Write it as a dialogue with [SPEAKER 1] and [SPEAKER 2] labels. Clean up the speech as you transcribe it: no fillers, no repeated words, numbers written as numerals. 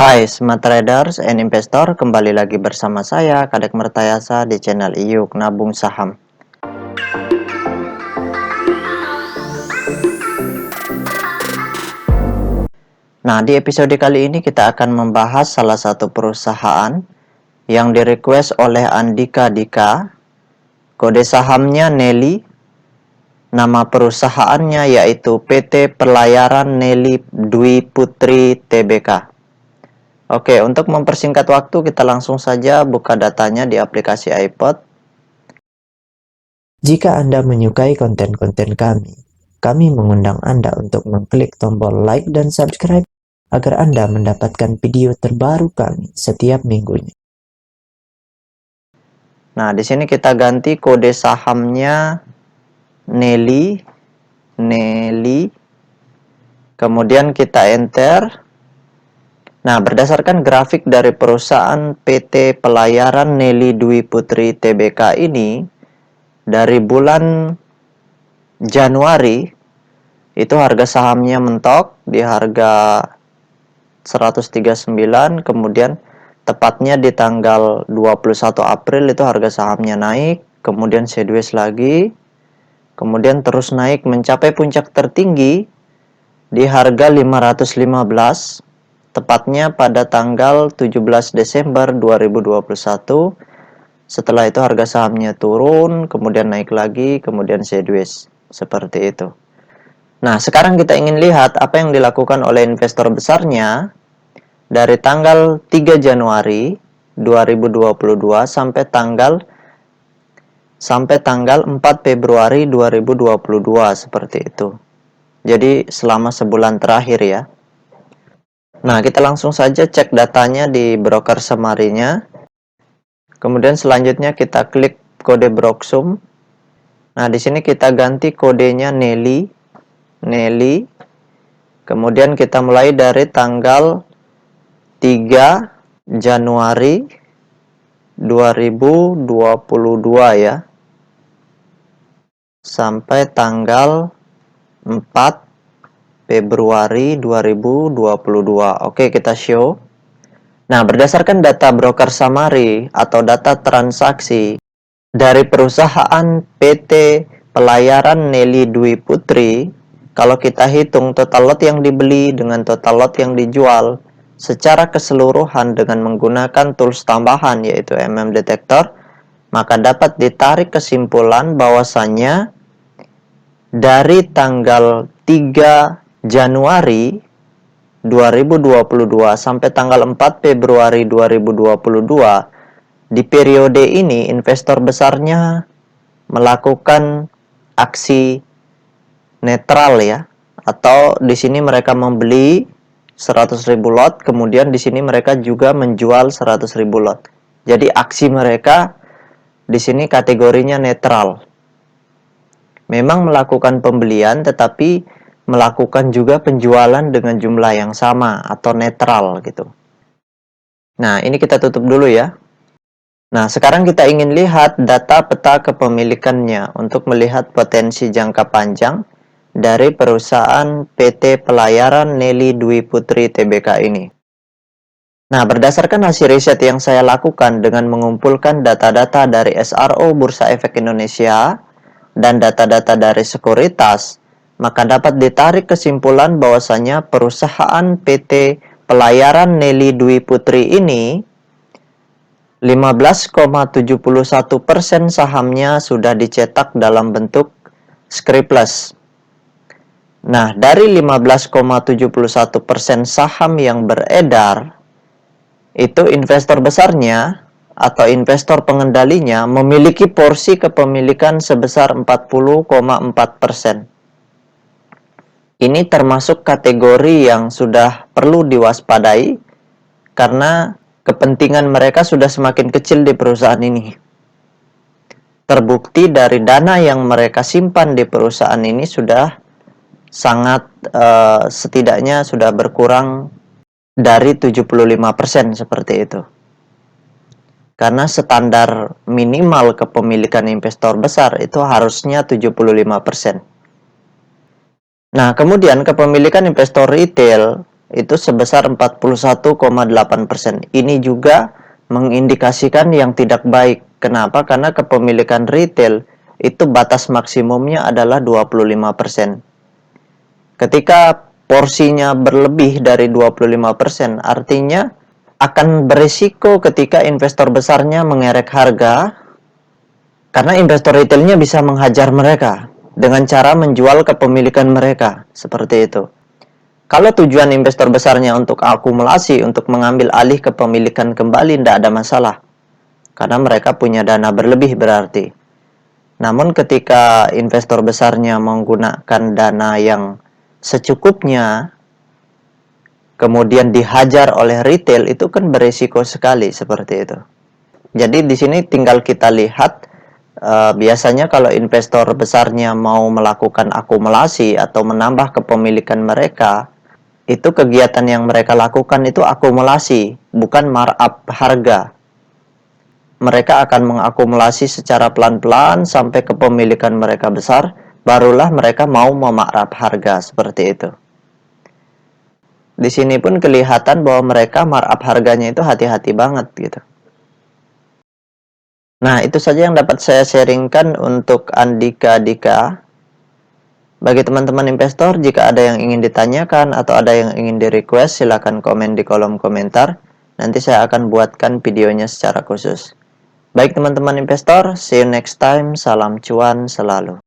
[SPEAKER 1] Hai Smart Traders and Investor, kembali lagi bersama saya Kadek Mertayasa di channel IYUK Nabung Saham. Nah, di episode kali ini kita akan membahas salah satu perusahaan yang direquest oleh Andika Dika. Kode sahamnya Nelly. Nama perusahaannya yaitu PT Pelayaran Nelly Dwi Putri Tbk. Oke, untuk mempersingkat waktu kita langsung saja buka datanya di aplikasi iPod.
[SPEAKER 2] Jika Anda menyukai konten-konten kami mengundang Anda untuk mengklik tombol like dan subscribe agar Anda mendapatkan video terbaru kami setiap minggunya.
[SPEAKER 1] Nah, di sini kita ganti kode sahamnya Nelly. Kemudian kita enter. Nah, berdasarkan grafik dari perusahaan PT Pelayaran Nelly Dwi Putri Tbk ini, dari bulan Januari itu harga sahamnya mentok di harga 139, kemudian tepatnya di tanggal 21 April itu harga sahamnya naik, kemudian sideways lagi, kemudian terus naik mencapai puncak tertinggi di harga 515, tepatnya pada tanggal 17 Desember 2021. Setelah itu harga sahamnya turun, kemudian naik lagi, kemudian sideways, seperti itu. Nah, sekarang kita ingin lihat apa yang dilakukan oleh investor besarnya dari tanggal 3 Januari 2022 sampai tanggal 4 Februari 2022, seperti itu. Jadi selama sebulan terakhir ya. Nah, kita langsung saja cek datanya di broker summary-nya. Kemudian selanjutnya kita klik kode Broksum. Nah, di sini kita ganti kodenya Nelly. Kemudian kita mulai dari tanggal 3 Januari 2022 ya. Sampai tanggal 4 Februari 2022. Oke, kita show. Nah, berdasarkan data broker summary atau data transaksi dari perusahaan PT Pelayaran Nelly Dwi Putri, kalau kita hitung total lot yang dibeli dengan total lot yang dijual secara keseluruhan dengan menggunakan tools tambahan yaitu Detektor, maka dapat ditarik kesimpulan bahwasannya dari tanggal 3 Januari 2022 sampai tanggal 4 Februari 2022, di periode ini investor besarnya melakukan aksi netral ya, atau di sini mereka membeli 100.000 lot, kemudian di sini mereka juga menjual 100.000 lot. Jadi aksi mereka di sini kategorinya netral. Memang melakukan pembelian tetapi melakukan juga penjualan dengan jumlah yang sama atau netral gitu. Nah, ini kita tutup dulu ya. Nah, sekarang kita ingin lihat data peta kepemilikannya untuk melihat potensi jangka panjang dari perusahaan PT Pelayaran Nelly Dwi Putri Tbk ini. Nah, berdasarkan hasil riset yang saya lakukan dengan mengumpulkan data-data dari SRO Bursa Efek Indonesia dan data-data dari sekuritas, maka dapat ditarik kesimpulan bahwasanya perusahaan PT Pelayaran Nelly Dwi Putri ini 15,71% sahamnya sudah dicetak dalam bentuk scriptless. Nah, dari 15,71% saham yang beredar, itu investor besarnya atau investor pengendalinya memiliki porsi kepemilikan sebesar 40,4%. Ini termasuk kategori yang sudah perlu diwaspadai karena kepentingan mereka sudah semakin kecil di perusahaan ini. Terbukti dari dana yang mereka simpan di perusahaan ini sudah sangat setidaknya sudah berkurang dari 75% seperti itu. Karena standar minimal kepemilikan investor besar itu harusnya 75%. Nah, kemudian kepemilikan investor retail itu sebesar 41,8%. Ini juga mengindikasikan yang tidak baik. Kenapa? Karena kepemilikan retail itu batas maksimumnya adalah 25%. Ketika porsinya berlebih dari 25%, artinya akan berisiko ketika investor besarnya mengerek harga, karena investor retailnya bisa menghajar mereka dengan cara menjual kepemilikan mereka, seperti itu. Kalau tujuan investor besarnya untuk akumulasi, untuk mengambil alih kepemilikan kembali, tidak ada masalah. Karena mereka punya dana berlebih berarti. Namun ketika investor besarnya menggunakan dana yang secukupnya, kemudian dihajar oleh retail, itu kan berisiko sekali seperti itu. Jadi di sini tinggal kita lihat, biasanya kalau investor besarnya mau melakukan akumulasi atau menambah kepemilikan mereka, itu kegiatan yang mereka lakukan itu akumulasi, bukan markup harga. Mereka akan mengakumulasi secara pelan-pelan sampai kepemilikan mereka besar, barulah mereka mau memarkup harga, seperti itu. Di sini pun kelihatan bahwa mereka markup harganya itu hati-hati banget gitu. Nah, itu saja yang dapat saya sharingkan untuk Andika Dika. Bagi teman-teman investor, jika ada yang ingin ditanyakan atau ada yang ingin di-request, silakan komen di kolom komentar. Nanti saya akan buatkan videonya secara khusus. Baik teman-teman investor, see you next time. Salam cuan selalu.